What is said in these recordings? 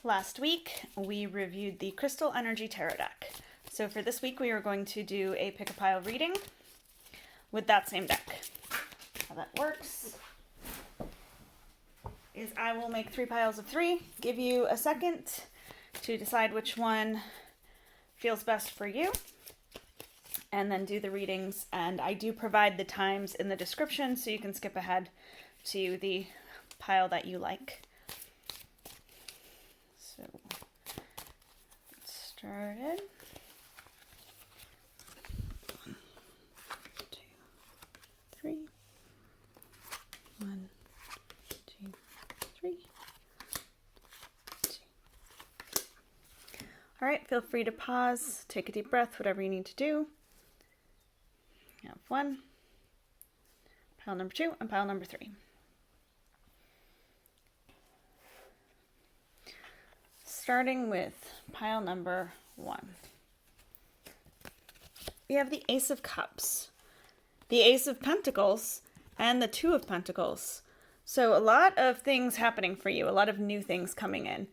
Last week, we reviewed the Crystal Energy Tarot deck. So for this week, we are going to do a pick a pile reading with that same deck. How that works is I will make 3 piles of 3, give you a second to decide which one feels best for you, and then do the readings. And I do provide the times in the description so you can skip ahead to the pile that you like. So, get started. 1, 2, 3. 1, 2, 3. 2. All right, feel free to pause, take a deep breath, whatever you need to do. You have 1, pile number 2, and pile number 3. Starting with pile number 1. We have the Ace of Cups, the Ace of Pentacles, and the Two of Pentacles. So a lot of things happening for you, a lot of new things coming in.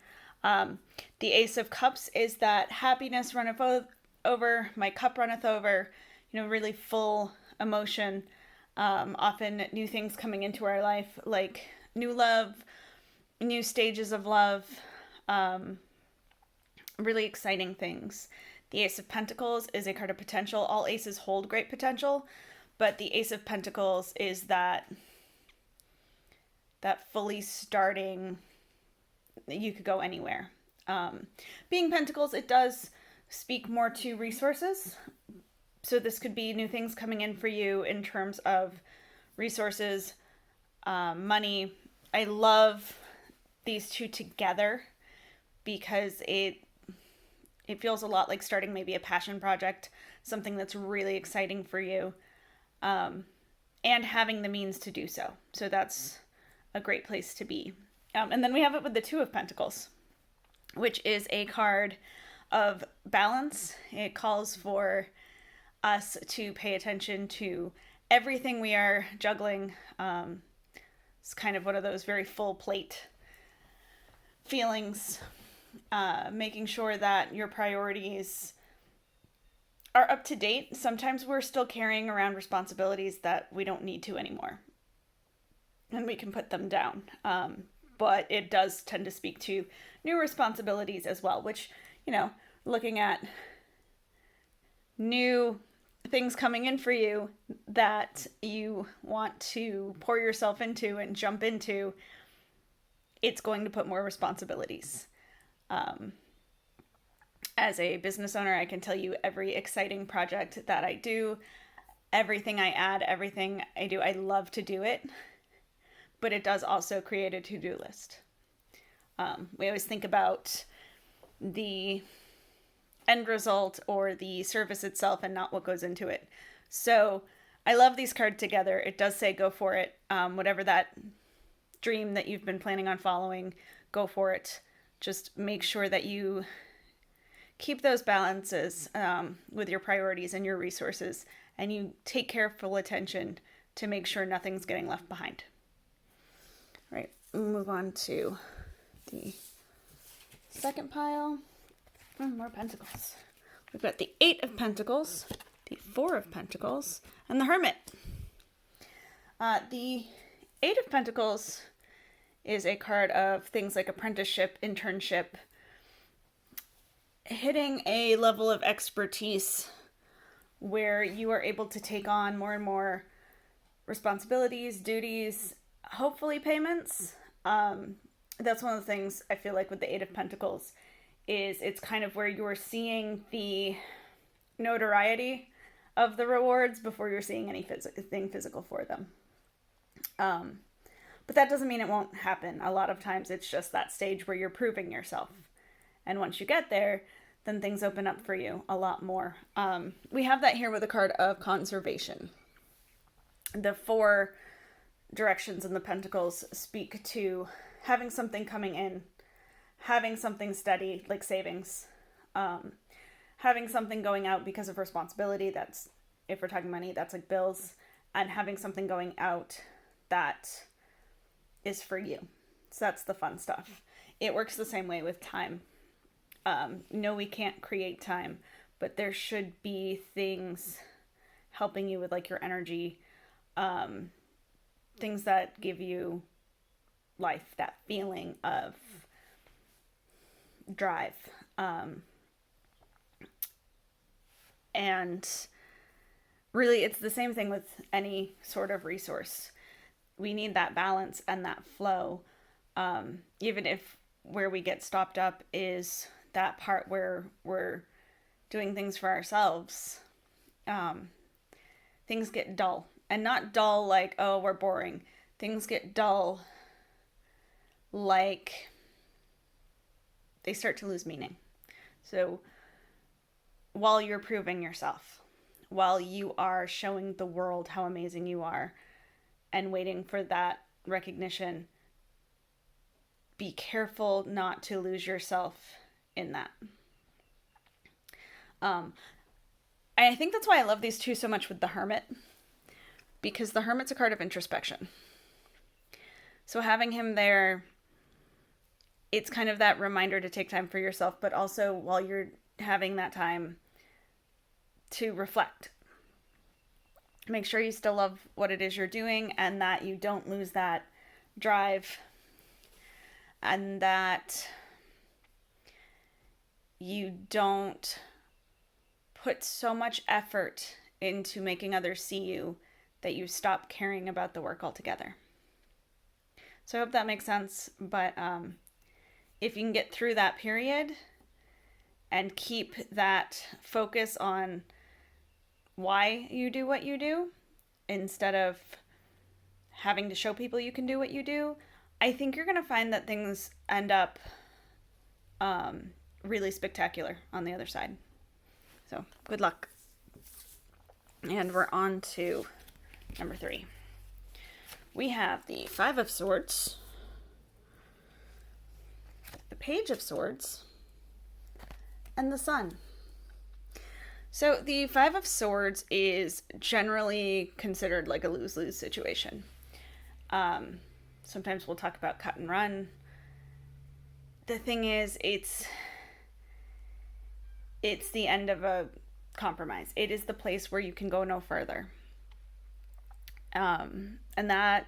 The Ace of Cups is that happiness runneth over, my cup runneth over, really full emotion. Often new things coming into our life, like new love, new stages of love, really exciting things. The Ace of Pentacles is a card of potential. All aces hold great potential, but the Ace of Pentacles is that fully starting, you could go anywhere. Being Pentacles, it does speak more to resources. So this could be new things coming in for you in terms of resources, money. I love these two together because it feels a lot like starting maybe a passion project, something that's really exciting for you, and having the means to do so. So that's a great place to be. And then we have it with the Two of Pentacles, which is a card of balance. It calls for us to pay attention to everything we are juggling. It's kind of one of those very full plate feelings. Making sure that your priorities are up to date. Sometimes we're still carrying around responsibilities that we don't need to anymore, and we can put them down. But it does tend to speak to new responsibilities as well, which, looking at new things coming in for you that you want to pour yourself into and jump into, it's going to put more responsibilities. As a business owner, I can tell you every exciting project that I do, everything I add, everything I do, I love to do it, but it does also create a to-do list. We always think about the end result or the service itself and not what goes into it. So I love these cards together. It does say go for it. Whatever that dream that you've been planning on following, go for it. Just make sure that you keep those balances with your priorities and your resources, and you take careful attention to make sure nothing's getting left behind. All right, move on to the second pile. More Pentacles. We've got the 8 of Pentacles, the 4 of Pentacles, and the Hermit. The 8 of Pentacles is a card of things like apprenticeship, internship, hitting a level of expertise where you are able to take on more and more responsibilities, duties, hopefully payments. That's one of the things I feel like with the 8 of Pentacles is it's kind of where you're seeing the notoriety of the rewards before you're seeing anything physical for them. But that doesn't mean it won't happen. A lot of times it's just that stage where you're proving yourself. And once you get there, then things open up for you a lot more. We have that here with a card of conservation. The 4 directions in the Pentacles speak to having something coming in, having something steady, like savings, having something going out because of responsibility. That's, if we're talking money, that's like bills, and having something going out that is for you. So that's the fun stuff. it works the same way with time. No, we can't create time, but there should be things helping you with like your energy, things that give you life, that feeling of drive. And really, it's the same thing with any sort of resource. We need that balance and that flow. Even if where we get stopped up is that part where we're doing things for ourselves, things get dull. And not dull like, oh, we're boring. Things get dull like they start to lose meaning. So while you're proving yourself, while you are showing the world how amazing you are and waiting for that recognition, be careful not to lose yourself in that. I think that's why I love these two so much with the Hermit, because the Hermit's a card of introspection. So having him there, it's kind of that reminder to take time for yourself, but also while you're having that time to reflect. Make sure you still love what it is you're doing and that you don't lose that drive and that you don't put so much effort into making others see you that you stop caring about the work altogether. So I hope that makes sense, but if you can get through that period and keep that focus on why you do what you do instead of having to show people you can do what you do, I think you're going to find that things end up really spectacular on the other side. So good luck. And we're on to number 3. We have the 5 of Swords, the Page of Swords, and the Sun. So the 5 of Swords is generally considered like a lose-lose situation. Sometimes we'll talk about cut and run. The thing is, it's the end of a compromise. It is the place where you can go no further. And that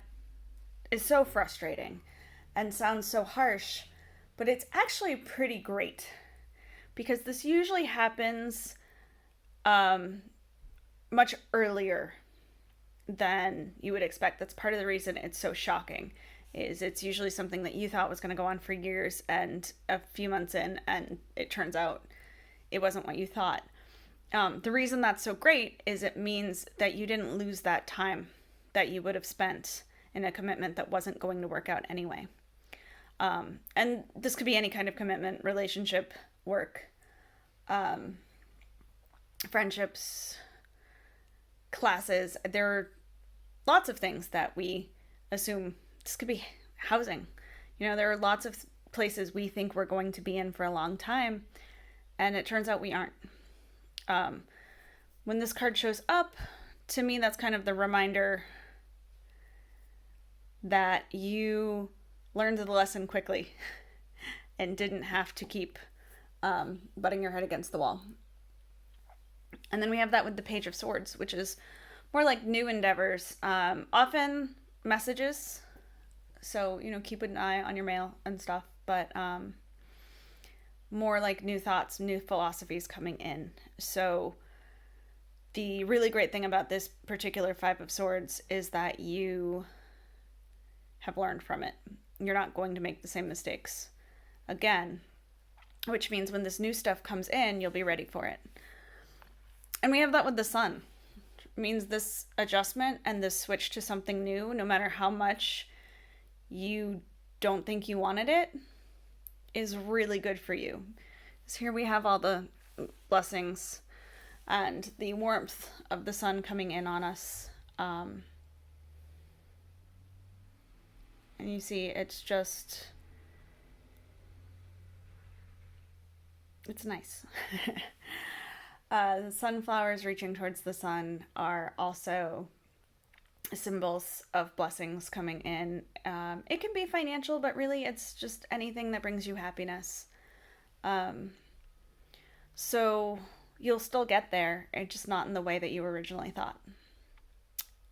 is so frustrating and sounds so harsh, but it's actually pretty great because this usually happens much earlier than you would expect. That's part of the reason it's so shocking, is it's usually something that you thought was going to go on for years and a few months in, and it turns out it wasn't what you thought. The reason that's so great is it means that you didn't lose that time that you would have spent in a commitment that wasn't going to work out anyway. And this could be any kind of commitment, relationship, work, friendships, classes. There are lots of things that we assume. This could be housing. There are lots of places we think we're going to be in for a long time, and it turns out we aren't. When this card shows up, to me, that's kind of the reminder that you learned the lesson quickly and didn't have to keep butting your head against the wall. And then we have that with the Page of Swords, which is more like new endeavors, often messages. So, keep an eye on your mail and stuff, but more like new thoughts, new philosophies coming in. So the really great thing about this particular 5 of Swords is that you have learned from it. You're not going to make the same mistakes again, which means when this new stuff comes in, you'll be ready for it. And we have that with the Sun. It means this adjustment and this switch to something new, no matter how much you don't think you wanted it, is really good for you. So here we have all the blessings and the warmth of the sun coming in on us. And you see, it's nice. The sunflowers reaching towards the sun are also symbols of blessings coming in. It can be financial, but really it's just anything that brings you happiness. So you'll still get there, it's just not in the way that you originally thought.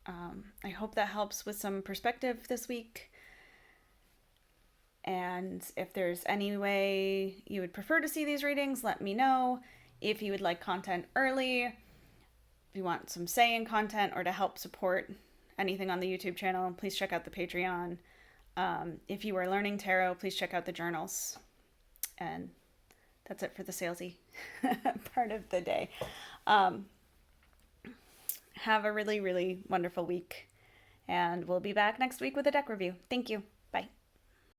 I hope that helps with some perspective this week. And if there's any way you would prefer to see these readings, let me know. If you would like content early, if you want some say in content, or to help support anything on the YouTube channel, please check out the Patreon. If you are learning tarot, please check out the journals. And that's it for the salesy part of the day. Have a really, really wonderful week. And we'll be back next week with a deck review. Thank you.